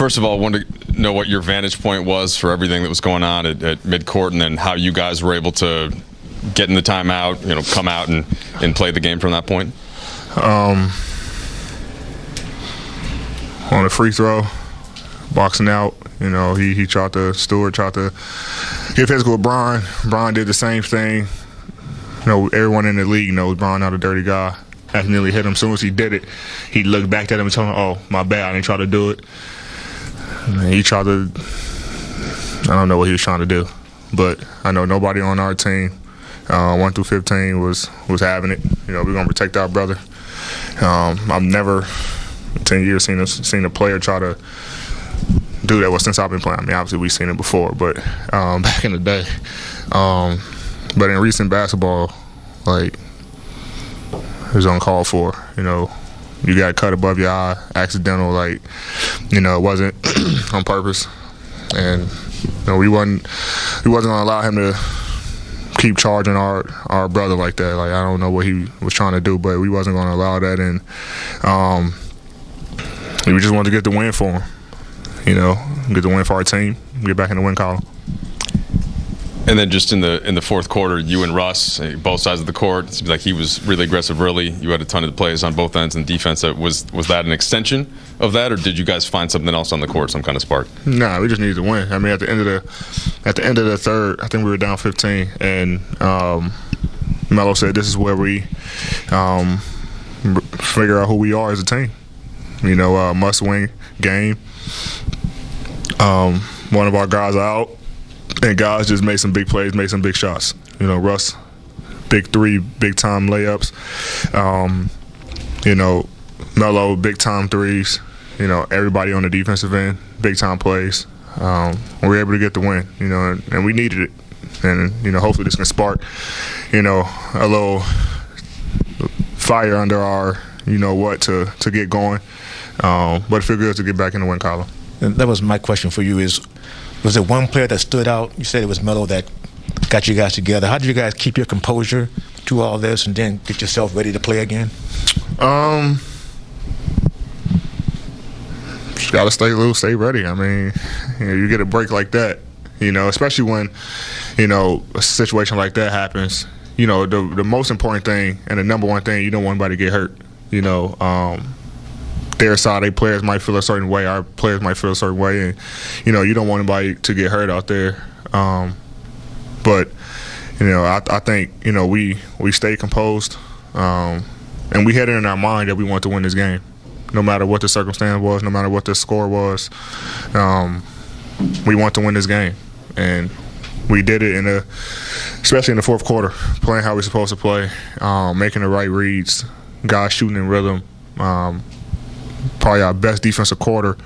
First of all, I wanted to know what your vantage point was for everything that was going on at midcourt, and then how you guys were able to get in the timeout, come out and play the game from that point. On the free throw, boxing out, Stewart tried to get physical with Bron. Bron did the same thing. Everyone in the league knows Bron not a dirty guy. Accidentally hit him. As soon as he did it, he looked back at him and told him, "Oh, my bad, I didn't try to do it." And he tried to, I don't know what he was trying to do, but I know nobody on our team, 1 through 15, was having it. We're gonna protect our brother. I've never, in 10 years, seen a player try to do that. Well, since I've been playing, I mean, obviously we've seen it before, but back in the day. But in recent basketball, it was uncalled for. You got cut above your eye, accidental. It wasn't on purpose, and we wasn't gonna allow him to keep charging our brother like that. I don't know what he was trying to do, but we wasn't gonna allow that, and we just wanted to get the win for him. Get the win for our team, get back in the win column. And then just in the fourth quarter, you and Russ, both sides of the court, it seems like he was really aggressive early. You had a ton of plays on both ends in defense. Was that an extension of that, or did you guys find something else on the court, some kind of spark? Nah, we just needed to win. I mean, at the end of the third, I think we were down 15, and Melo said, "This is where we figure out who we are as a team. Must-win game. One of our guys out." And guys just made some big plays, made some big shots. Russ, big three, big-time layups. Melo, big-time threes. Everybody on the defensive end, big-time plays. We were able to get the win, and we needed it. And, hopefully this can spark, a little fire under our, to get going. But it feels good to get back in the win column. And that was my question for you is, was there one player that stood out? You said it was Melo that got you guys together. How did you guys keep your composure through all this and then get yourself ready to play again? Just got to stay loose, stay ready. I mean, you get a break like that, especially when, a situation like that happens. The most important thing and the number one thing, you don't want anybody to get hurt. Their side, their players might feel a certain way. Our players might feel a certain way, and you don't want anybody to get hurt out there. But I think we stayed composed, and we had it in our mind that we wanted to win this game, no matter what the circumstance was, no matter what the score was. We want to win this game, and we did it especially in the fourth quarter, playing how we're supposed to play, making the right reads, guys shooting in rhythm. Probably our best defensive quarter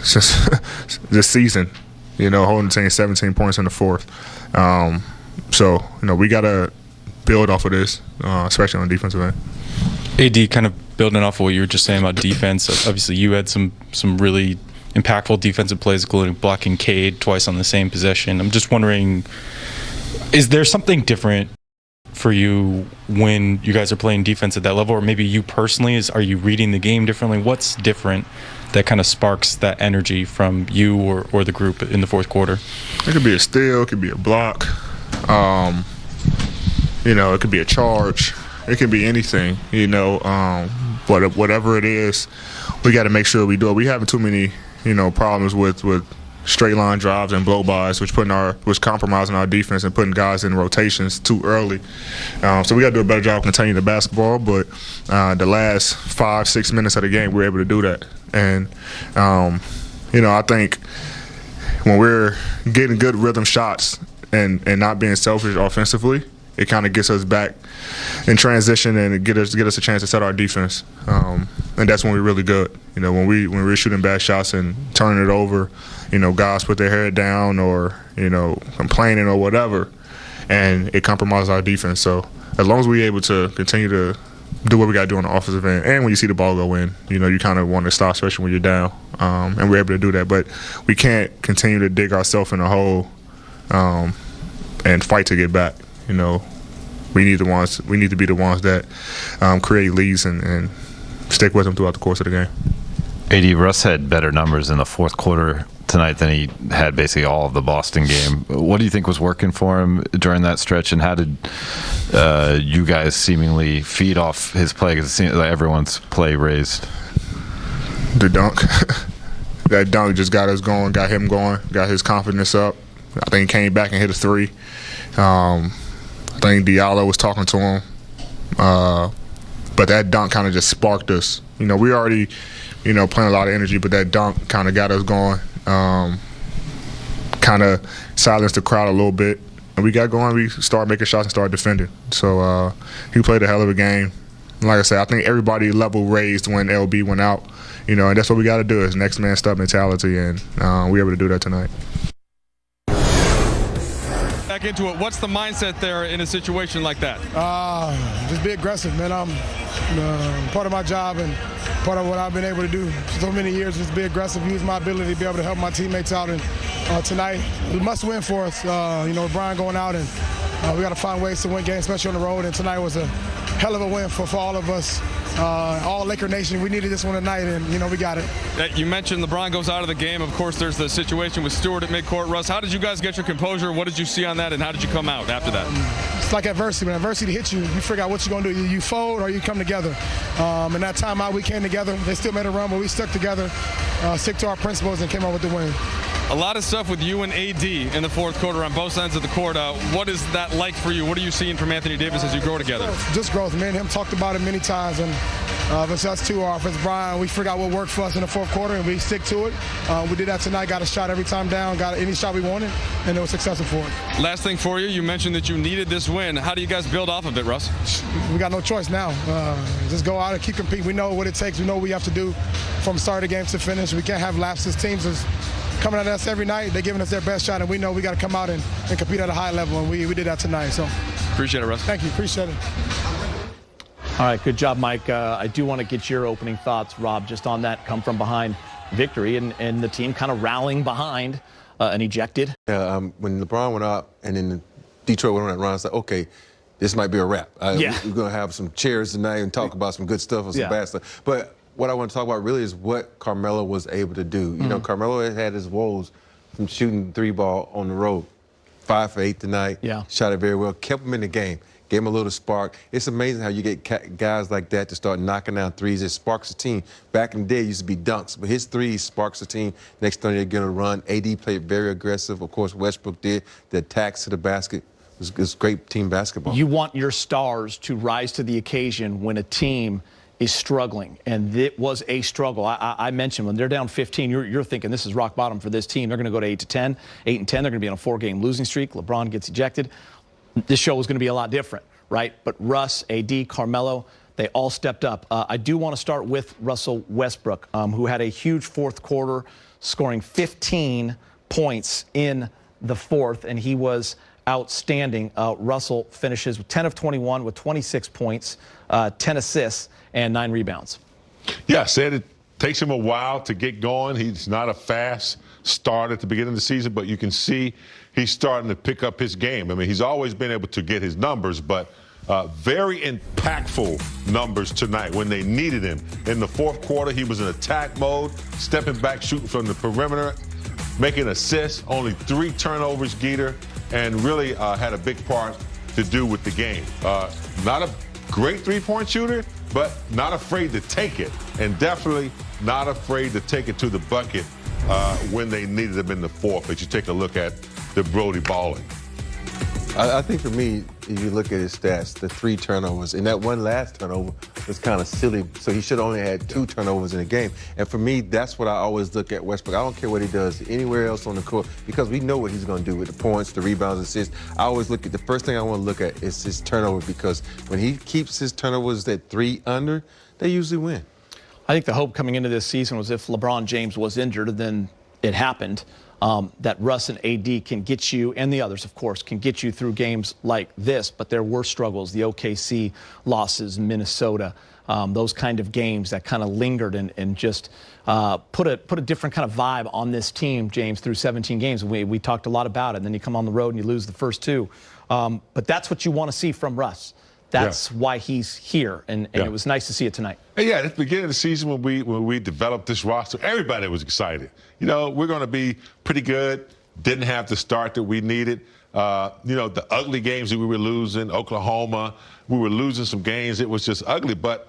since this season, holding the team 17 points in the fourth. So, we got to build off of this, especially on the defensive end. AD, kind of building off of what you were just saying about defense, obviously you had some really impactful defensive plays, including blocking Cade twice on the same possession. I'm just wondering, is there something different for you when you guys are playing defense at that level, or maybe you personally, are you reading the game differently? What's different that kind of sparks that energy from you or the group in the fourth quarter? It could be a steal, it could be a block, it could be a charge, it could be anything, whatever it is, we got to make sure we do it. We having too many, problems with straight line drives and blow-bys, which compromising our defense and putting guys in rotations too early. So we got to do a better job containing the basketball, but the last 5-6 minutes of the game, we were able to do that. And, I think when we're getting good rhythm shots and not being selfish offensively, it kind of gets us back in transition and get us a chance to set our defense. And that's when we're really good. When we're shooting bad shots and turning it over, guys put their head down or, complaining or whatever, and it compromises our defense. So as long as we're able to continue to do what we got to do on the offensive end, and when you see the ball go in, you kind of want to stop, especially when you're down, and we're able to do that. But we can't continue to dig ourselves in a hole and fight to get back. We need to be the ones that create leads and stick with them throughout the course of the game. AD, Russ had better numbers in the fourth quarter tonight than he had basically all of the Boston game. What do you think was working for him during that stretch, and how did you guys seemingly feed off his play? Because it seems like everyone's play raised. The dunk. That dunk just got us going, got him going, got his confidence up. I think he came back and hit a three. I think Diallo was talking to him. But that dunk kind of just sparked us. We already, playing a lot of energy, but that dunk kind of got us going. Kind of silenced the crowd a little bit. And we got going. We started making shots and started defending. So he played a hell of a game. Like I said, I think everybody level raised when LB went out. And that's what we got to do is next man stop mentality, and we were able to do that tonight. Back into it. What's the mindset there in a situation like that? Just be aggressive, man. I'm part of my job and part of what I've been able to do for so many years is be aggressive, use my ability to be able to help my teammates out. And tonight, it must win for us. Brian going out, and we got to find ways to win games, especially on the road. And tonight was a hell of a win for all of us. All Laker Nation, we needed this one tonight, and we got it. You mentioned LeBron goes out of the game. Of course, there's the situation with Stewart at midcourt. Russ, how did you guys get your composure? What did you see on that, and how did you come out after that? It's like adversity. When adversity hits you, you figure out what you're going to do. You fold or you come together. In that timeout, we came together. They still made a run, but we stuck together, stick to our principles, and came out with the win. A lot of stuff with you and AD in the fourth quarter on both ends of the court. What is that like for you? What are you seeing from Anthony Davis as you grow together? Just growth. Me and him talked about it many times. And if it's us two, our offense, Brian, we figured out what worked for us in the fourth quarter, and we stick to it. We did that tonight, got a shot every time down, got any shot we wanted, and it was successful for us. Last thing for you, you mentioned that you needed this win. How do you guys build off of it, Russ? We got no choice now. Just go out and keep competing. We know what it takes. We know what we have to do from start of the game to finish. We can't have lapses. Teams is coming at us every night. They're giving us their best shot, and we know we got to come out and compete at a high level, and we did that tonight. So appreciate it, Russ. Thank you. Appreciate it. All right, good job, Mike. I do want to get your opening thoughts, Rob, just on that come from behind victory and the team kind of rallying behind an ejected. Yeah, when LeBron went out and then Detroit went on that run, I was like, okay, this might be a wrap. We're going to have some cheers tonight and talk about some good stuff or some bad stuff. But what I want to talk about really is what Carmelo was able to do. Carmelo had his woes from shooting three ball on the road. 5 for 8 tonight. Yeah. Shot it very well. Kept him in the game. Gave him a little spark. It's amazing how you get guys like that to start knocking down threes. It sparks the team. Back in the day, it used to be dunks, but his threes sparks the team. Next time they're going to run. AD played very aggressive. Of course, Westbrook did. The attacks to the basket. It was great team basketball. You want your stars to rise to the occasion when a team is struggling, and it was a struggle. I mentioned when they're down 15, you're thinking this is rock bottom for this team. They're going to go to 8 to 10. 8 and 10, they're going to be on a 4-game losing streak. LeBron gets ejected. This show was going to be a lot different, right? But Russ, AD, Carmelo, they all stepped up. I do want to start with Russell Westbrook, who had a huge fourth quarter, scoring 15 points in the fourth, and he was outstanding. Russell finishes with 10 of 21 with 26 points, 10 assists, and 9 rebounds. Yeah, I said it takes him a while to get going. He's not a fast start at the beginning of the season, but you can see he's starting to pick up his game. I mean, he's always been able to get his numbers, but very impactful numbers tonight when they needed him. In the fourth quarter, he was in attack mode, stepping back, shooting from the perimeter, making assists, only 3 turnovers, Geeter, and really had a big part to do with the game. Not a great three-point shooter, but not afraid to take it, and definitely not afraid to take it to the bucket when they needed him in the fourth. But you take a look at the Brody balling. I think for me, if you look at his stats, the 3 turnovers, and that one last turnover was kind of silly, so he should have only had 2 turnovers in the game. And for me, that's what I always look at Westbrook. I don't care what he does anywhere else on the court, because we know what he's going to do with the points, the rebounds, assists. I always look at, the first thing I want to look at is his turnover, because when he keeps his turnovers at 3 under, they usually win. I think the hope coming into this season was if LeBron James was injured, then it happened. That Russ and AD can get you, and the others, of course, can get you through games like this. But there were struggles, the OKC losses, Minnesota, those kind of games that kind of lingered and just put a different kind of vibe on this team, James, through 17 games. We talked a lot about it, and then you come on the road and you lose the first 2. But that's what you want to see from Russ. That's why he's here, and it was nice to see it tonight. And yeah, at the beginning of the season when we developed this roster, everybody was excited. You know, we're going to be pretty good. Didn't have the start that we needed. You know, the ugly games that we were losing, Oklahoma, we were losing some games. It was just ugly. But